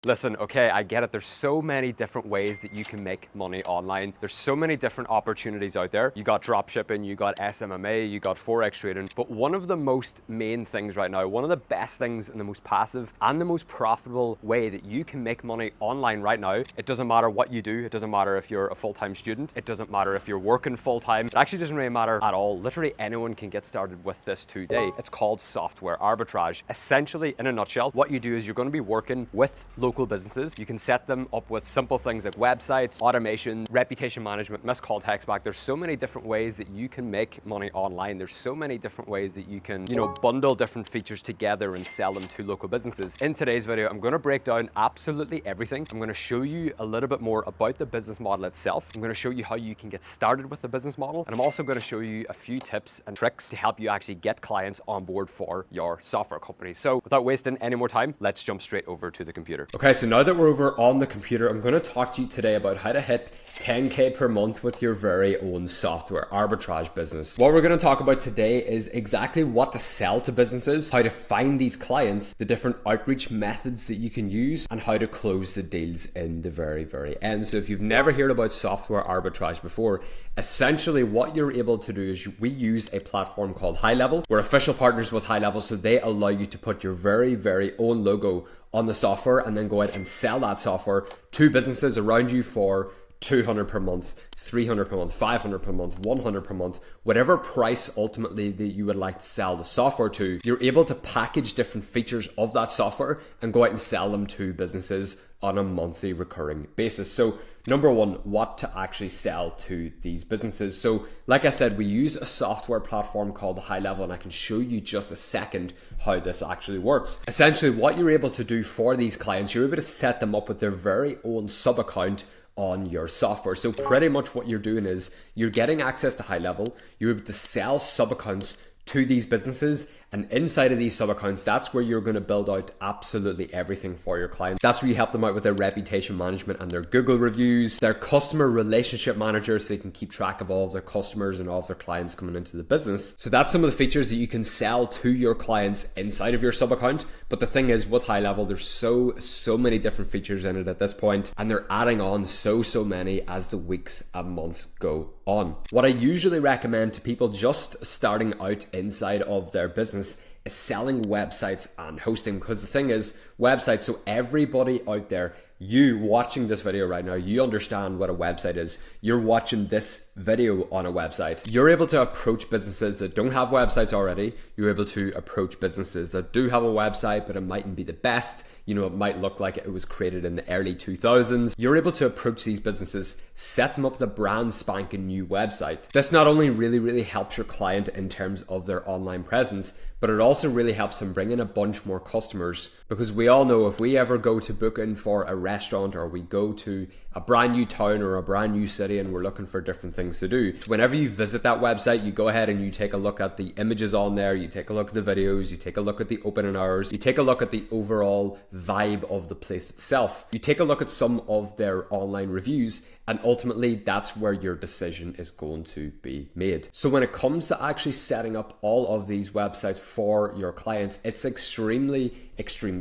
Listen, okay, I get it. There's so many different ways that you can make money online. There's so many different opportunities out there. You got drop shipping, you got SMMA, you got Forex trading. But one of the most main things right now, one of the best things and the most passive and the most profitable way that you can make money online right now, it doesn't matter what you do. It doesn't matter if you're a full-time student. It doesn't matter if you're working full-time. It actually doesn't really matter at all. Literally anyone can get started with this today. It's called software arbitrage. Essentially, in a nutshell, what you do is you're going to be working with local businesses. You can set them up with simple things like websites, automation, reputation management, missed call text back. There's so many different ways that you can make money online. There's so many different ways that you can, bundle different features together and sell them to local businesses. In today's video, I'm going to break down absolutely everything. I'm going to show you a little bit more about the business model itself. I'm going to show you how you can get started with the business model. And I'm also going to show you a few tips and tricks to help you actually get clients on board for your software company. So without wasting any more time, let's jump straight over to the computer. Okay, so now that we're over on the computer, I'm going to talk to you today about how to hit 10K per month with your very own software arbitrage business. What we're going to talk about today is exactly what to sell to businesses, how to find these clients, the different outreach methods that you can use, and how to close the deals in the very, very end. So if you've never heard about software arbitrage before, essentially what you're able to do is we use a platform called High Level. We're official partners with High Level, so they allow you to put your very, very own logo on the software and then go out and sell that software to businesses around you for 200 per month, 300 per month, 500 per month, 100 per month, whatever price ultimately that you would like to sell the software to. You're able to package different features of that software and go out and sell them to businesses on a monthly recurring basis. So number one, what to actually sell to these businesses. So like I said, we use a software platform called High Level, and I can show you just a second how this actually works. Essentially, what you're able to do for these clients, you're able to set them up with their very own sub account on your software. So pretty much what you're doing is you're getting access to High Level, you're able to sell sub accounts to these businesses, and inside of these sub accounts, that's where you're going to build out absolutely everything for your clients. That's where you help them out with their reputation management and their Google reviews, their customer relationship manager, so they can keep track of all of their customers and all of their clients coming into the business. So that's some of the features that you can sell to your clients inside of your sub account. But the thing is, with High Level, there's so many different features in it at this point, and they're adding on so many as the weeks and months go on. What I usually recommend to people just starting out inside of their business is selling websites and hosting, because the thing is, websites, so everybody out there, you watching this video right now, you understand what a website is. You're watching this video on a website. You're able to approach businesses that don't have websites already. You're able to approach businesses that do have a website, but it mightn't be the best. It might look like it was created in the early 2000s. You're able to approach these businesses, set them up with a brand spanking new website. This not only really helps your client in terms of their online presence, but it also really helps them bring in a bunch more customers, because we all know if we ever go to book in for a restaurant, or we go to a brand new town or a brand new city and we're looking for different things to do, whenever you visit that website, you go ahead and you take a look at the images on there, you take a look at the videos, you take a look at the opening hours, you take a look at the overall vibe of the place itself, you take a look at some of their online reviews, and ultimately that's where your decision is going to be made. So when it comes to actually setting up all of these websites for your clients, it's extremely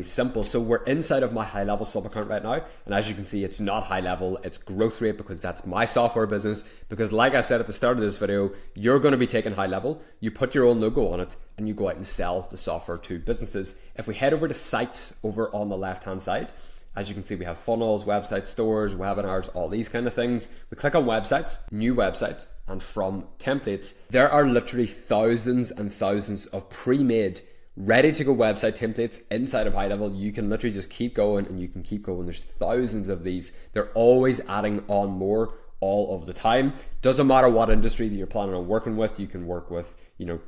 simple. So we're inside of my High Level sub account right now, and as you can see, it's not High Level, it's Growth Rate, because that's my software business. Because like I said at the start of this video, you're going to be taking High Level, you put your own logo on it, and you go out and sell the software to businesses. If we head over to sites over on the left hand side, as you can see, we have funnels, websites, stores, webinars, all these kind of things. We click on websites, new website, and from templates, there are literally thousands and thousands of pre-made, ready to go website templates inside of High Level. You can literally just keep going and you can keep going. There's thousands of these. They're always adding on more all of the time. Doesn't matter what industry that you're planning on working with. You can work with,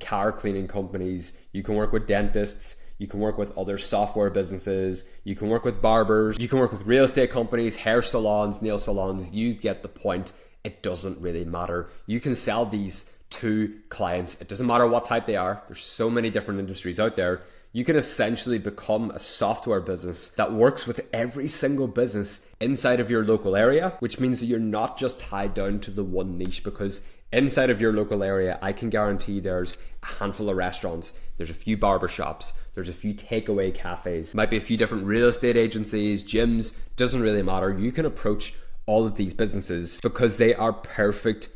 car cleaning companies. You can work with dentists. You can work with other software businesses. You can work with barbers. You can work with real estate companies, hair salons, nail salons. You get the point. It doesn't really matter. You can sell these to clients. It doesn't matter what type they are. There's so many different industries out there. You can essentially become a software business that works with every single business inside of your local area, which means that you're not just tied down to the one niche, because Inside of your local area, I can guarantee there's a handful of restaurants, there's a few barbershops, there's a few takeaway cafes, might be a few different real estate agencies, gyms, doesn't really matter. You can approach all of these businesses because they are perfect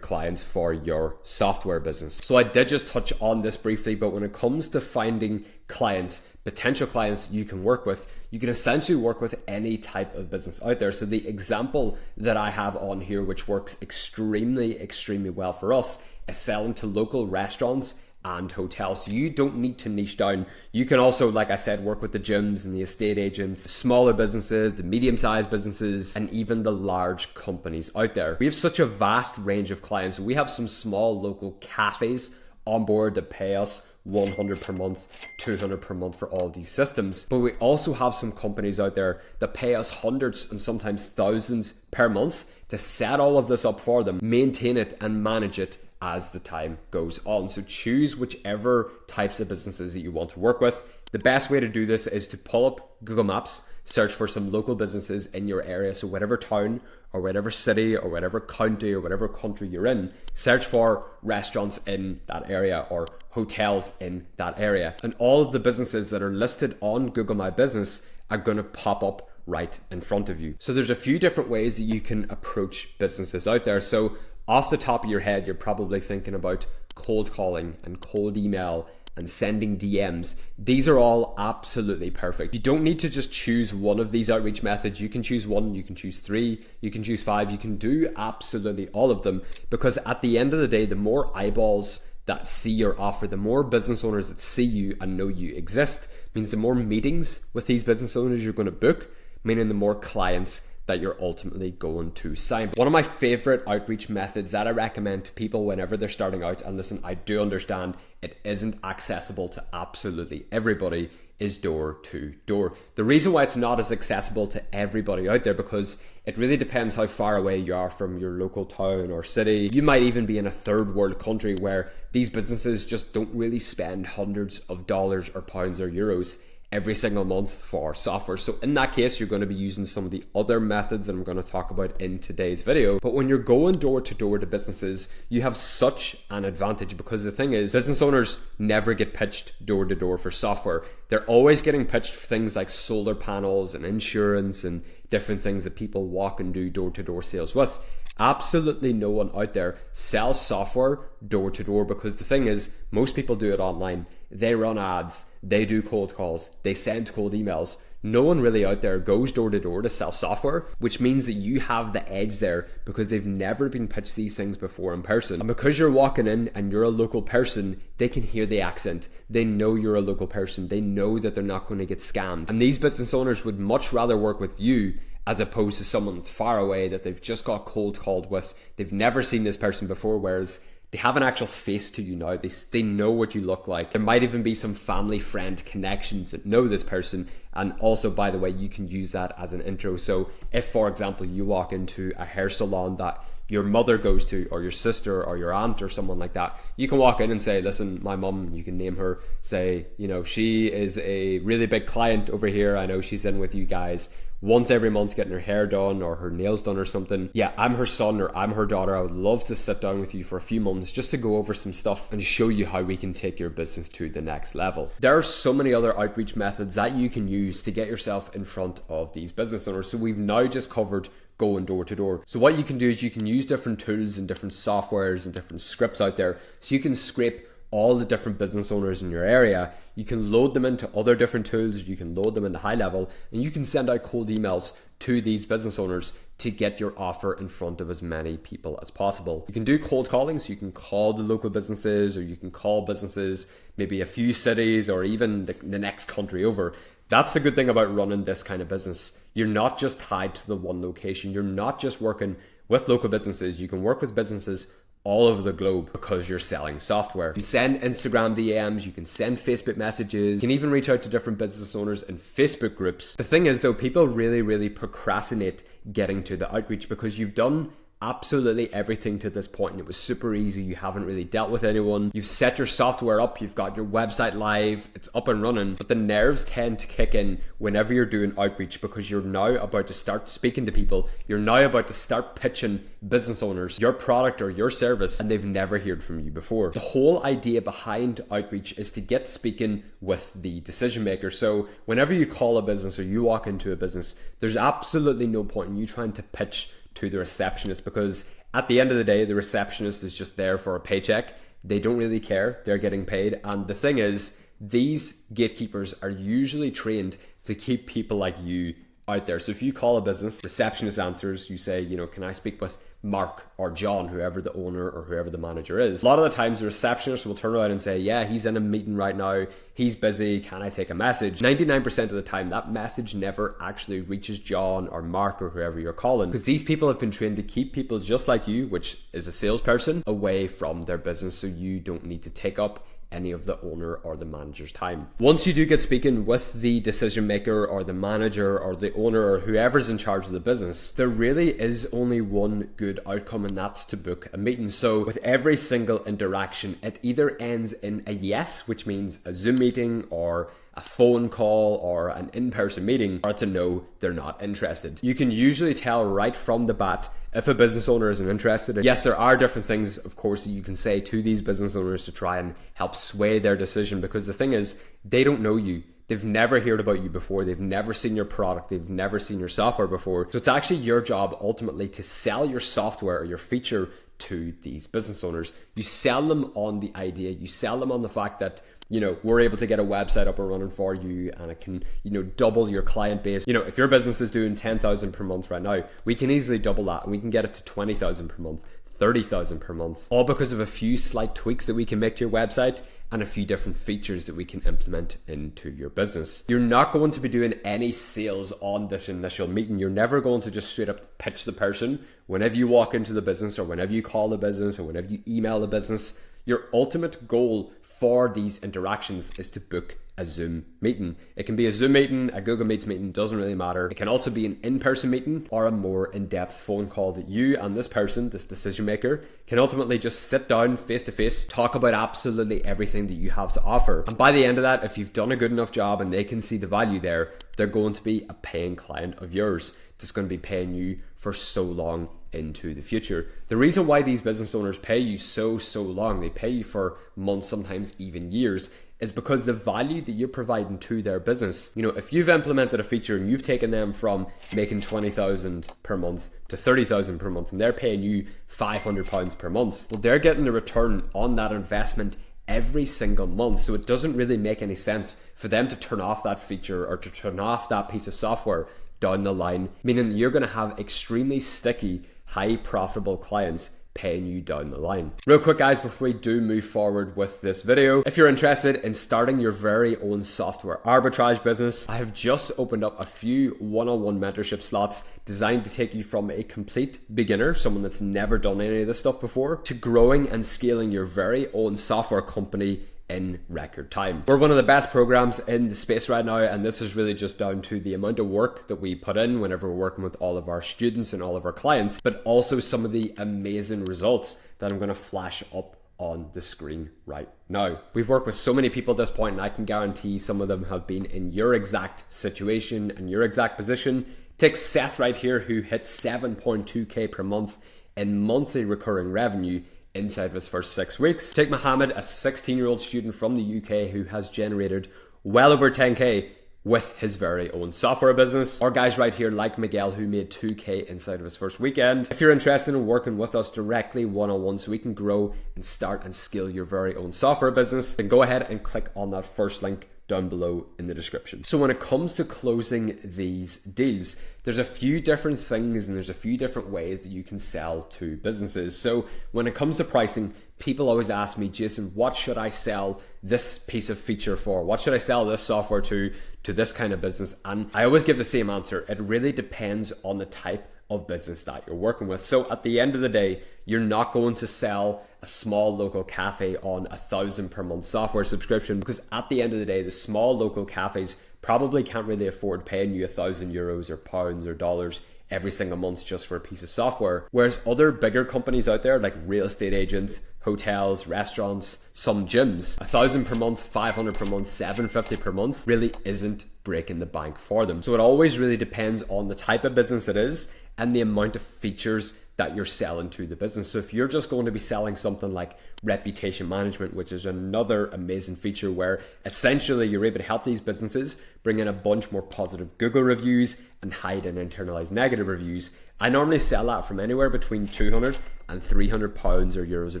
clients for your software business. So I did just touch on this briefly, but when it comes to finding clients, potential clients you can work with, you can essentially work with any type of business out there. So the example that I have on here, which works extremely well for us, is selling to local restaurants and hotels. So you don't need to niche down. You can also, like I said, work with the gyms and the estate agents, smaller businesses, the medium-sized businesses, and even the large companies out there. We have such a vast range of clients. We have some small local cafes on board that pay us $100 per month, $200 per month for all these systems. But we also have some companies out there that pay us hundreds and sometimes thousands per month to set all of this up for them, maintain it and manage it as the time goes on. So choose whichever types of businesses that you want to work with. The best way to do this is to pull up Google Maps, search for some local businesses in your area. So whatever town or whatever city or whatever county or whatever country you're in, search for restaurants in that area or hotels in that area. And all of the businesses that are listed on Google My Business are going to pop up right in front of you. So there's a few different ways that you can approach businesses out there. So off the top of your head, you're probably thinking about cold calling and cold email and sending DMs. These are all absolutely perfect. You don't need to just choose one of these outreach methods. You can choose one, you can choose three, you can choose five, you can do absolutely all of them, because at the end of the day, the more eyeballs that see your offer, the more business owners that see you and know you exist, means the more meetings with these business owners you're going to book, meaning the more clients that you're ultimately going to sign. One of my favorite outreach methods that I recommend to people whenever they're starting out, and listen, I do understand it isn't accessible to absolutely everybody, is door to door. The reason why it's not as accessible to everybody out there, because it really depends how far away you are from your local town or city. You might even be in a third world country where these businesses just don't really spend hundreds of dollars or pounds or euros every single month for software. So in that case, you're going to be using some of the other methods that I'm going to talk about in today's video. But when you're going door to door to businesses, you have such an advantage, because the thing is, business owners never get pitched door to door for software. They're always getting pitched for things like solar panels and insurance and different things that people walk and do door to door sales with. Absolutely no one out there sells software door to door, because the thing is, most people do it online. They run ads, they do cold calls, they send cold emails. No one really out there goes door to door to sell software, which means that you have the edge there because they've never been pitched these things before in person. And because you're walking in and you're a local person, they can hear the accent. They know you're a local person. They know that they're not going to get scammed. And these business owners would much rather work with you as opposed to someone that's far away that they've just got cold called with. They've never seen this person before, whereas they have an actual face to you now. They know what you look like. There might even be some family friend connections that know this person. And also, by the way, you can use that as an intro. So if, for example, you walk into a hair salon that your mother goes to, or your sister or your aunt or someone like that, you can walk in and say, listen, my mum, you can name her, say, you know, she is a really big client over here. I know she's in with you guys once every month getting her hair done or her nails done or something. Yeah, I'm her son or I'm her daughter. I would love to sit down with you for a few moments just to go over some stuff and show you how we can take your business to the next level. There are so many other outreach methods that you can use to get yourself in front of these business owners. So we've now just covered going door to door. So what you can do is you can use different tools and different softwares and different scripts out there. So you can scrape all the different business owners in your area. You can load them into other different tools. You can load them into high level, and you can send out cold emails to these business owners to get your offer in front of as many people as possible. You can do cold calling, so you can call the local businesses, or you can call businesses, maybe a few cities or even the next country over. That's the good thing about running this kind of business. You're not just tied to the one location. You're not just working with local businesses. You can work with businesses all over the globe because you're selling software. You can send Instagram DMs, you can send Facebook messages, you can even reach out to different business owners in Facebook groups. The thing is though, people really procrastinate getting to the outreach because you've done absolutely everything to this point and it was super easy, you haven't really dealt with anyone, you've set your software up, you've got your website live, it's up and running, but the nerves tend to kick in whenever you're doing outreach, because you're now about to start speaking to people, you're now about to start pitching business owners your product or your service, and they've never heard from you before. The whole idea behind outreach is to get speaking with the decision maker. So whenever you call a business or you walk into a business, there's absolutely no point in you trying to pitch to the receptionist, because at the end of the day, the receptionist is just there for a paycheck. They don't really care, they're getting paid. And the thing is, these gatekeepers are usually trained to keep people like you out there. So if you call a business, receptionist answers, you say, you know, can I speak with Mark or John, whoever the owner or whoever the manager is. A lot of the times the receptionist will turn around and say, yeah, he's in a meeting right now, he's busy, can I take a message? 99% of the time that message never actually reaches John or Mark or whoever you're calling, because these people have been trained to keep people just like you, which is a salesperson, away from their business, so you don't need to take up any of the owner or the manager's time. Once you do get speaking with the decision maker or the manager or the owner or whoever's in charge of the business, there really is only one good outcome, and that's to book a meeting. So with every single interaction, it either ends in a yes, which means a Zoom meeting or a phone call or an in-person meeting, or to no, they're not interested. You can usually tell right from the bat if a business owner isn't interested. Yes, there are different things, of course, that you can say to these business owners to try and help sway their decision, because the thing is, they don't know you. They've never heard about you before. They've never seen your product. They've never seen your software before. So it's actually your job ultimately to sell your software or your feature to these business owners. You sell them on the idea. You sell them on the fact that, you know, we're able to get a website up and running for you, and it can, you know, double your client base. You know, if your business is doing 10,000 per month right now, we can easily double that, and we can get it to 20,000 per month, 30,000 per month, all because of a few slight tweaks that we can make to your website and a few different features that we can implement into your business. You're not going to be doing any sales on this initial meeting. You're never going to just straight up pitch the person. Whenever you walk into the business, or whenever you call the business, or whenever you email the business, your ultimate goal for these interactions is to book a Zoom meeting. It can be a Zoom meeting, a Google Meets meeting, doesn't really matter. It can also be an in-person meeting or a more in-depth phone call that you and this person, this decision maker, can ultimately just sit down face-to-face, talk about absolutely everything that you have to offer. And by the end of that, if you've done a good enough job and they can see the value there, they're going to be a paying client of yours that's going to be paying you for so long into the future. The reason why these business owners pay you so long, they pay you for months, sometimes even years, is because the value that you're providing to their business. You know, if you've implemented a feature and you've taken them from making 20,000 per month to 30,000 per month, and they're paying you £500 per month, well, they're getting the return on that investment every single month. So it doesn't really make any sense for them to turn off that feature or to turn off that piece of software down the line, meaning you're going to have extremely sticky, high profitable clients paying you down the line. Real quick guys, before we do move forward with this video, if you're interested in starting your very own software arbitrage business, I have just opened up a few one-on-one mentorship slots designed to take you from a complete beginner, someone that's never done any of this stuff before, to growing and scaling your very own software company in record time. We're one of the best programs in the space right now, and this is really just down to the amount of work that we put in whenever we're working with all of our students and all of our clients, but also some of the amazing results that I'm going to flash up on the screen right now. We've worked with so many people at this point, and I can guarantee some of them have been in your exact situation and your exact position. Take Seth right here, who hit 7.2k per month in monthly recurring revenue inside of his first 6 weeks. Take Mohammed, a 16-year-old student from the UK who has generated well over 10k with his very own software business. Or guys right here like Miguel, who made 2k inside of his first weekend. If you're interested in working with us directly one-on-one so we can grow and start and scale your very own software business, then go ahead and click on that first link down below in the description. So when it comes to closing these deals, there's a few different things and there's a few different ways that you can sell to businesses. So when it comes to pricing, people always ask me, Jason, what should I sell this piece of feature for? What should I sell this software to this kind of business? And I always give the same answer. It really depends on the type of business that you're working with. So at the end of the day, you're not going to sell a small local cafe on £1,000 per month software subscription, because at the end of the day, the small local cafes probably can't really afford paying you €1,000 or pounds or dollars every single month just for a piece of software. Whereas other bigger companies out there, like real estate agents, hotels, restaurants, some gyms, 1,000 per month, 500 per month, 750 per month really isn't breaking the bank for them. So it always really depends on the type of business it is and the amount of features that you're selling to the business. So if you're just going to be selling something like reputation management, which is another amazing feature where essentially you're able to help these businesses bring in a bunch more positive Google reviews and hide and internalize negative reviews, I normally sell that from anywhere between 200 and 300 pounds or euros or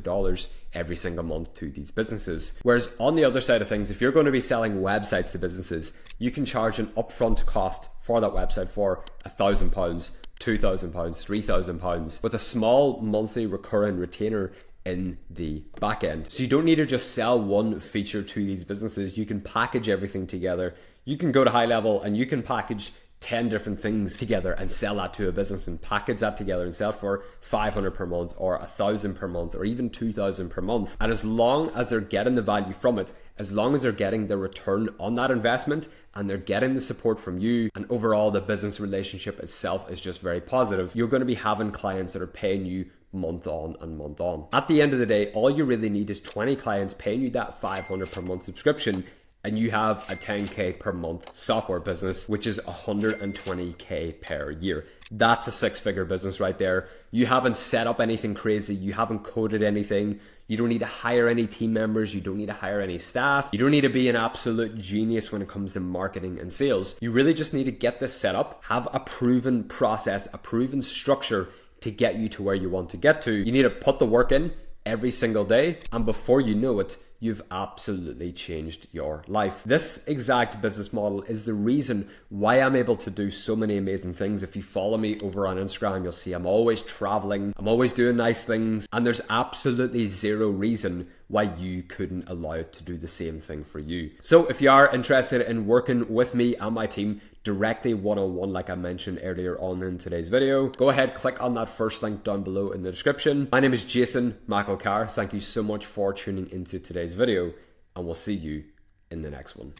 dollars every single month to these businesses. Whereas on the other side of things, if you're going to be selling websites to businesses, you can charge an upfront cost for that website for £1,000, £2,000, £3,000 with a small monthly recurring retainer in the back end. So you don't need to just sell one feature to these businesses. You can package everything together. You can go to high level and you can package 10 different things together and sell that to a business and package that together and sell for 500 per month or 1,000 per month or even 2,000 per month. And as long as they're getting the value from it, as long as they're getting the return on that investment and they're getting the support from you, and overall the business relationship itself is just very positive, you're going to be having clients that are paying you month on and month on. At the end of the day, all you really need is 20 clients paying you that 500 per month subscription, and you have a 10K per month software business, which is 120K per year. That's a six-figure business right there. You haven't set up anything crazy. You haven't coded anything. You don't need to hire any team members. You don't need to hire any staff. You don't need to be an absolute genius when it comes to marketing and sales. You really just need to get this set up, have a proven process, a proven structure to get you to where you want to get to. You need to put the work in every single day, and before you know it, you've absolutely changed your life. This exact business model is the reason why I'm able to do so many amazing things. If you follow me over on Instagram, you'll see I'm always traveling, I'm always doing nice things, and there's absolutely zero reason why you couldn't allow it to do the same thing for you. So if you are interested in working with me and my team directly one-on-one, like I mentioned earlier on in today's video, go ahead, click on that first link down below in the description. My name is Jason McElchar. Thank you so much for tuning into today's video, and we'll see you in the next one.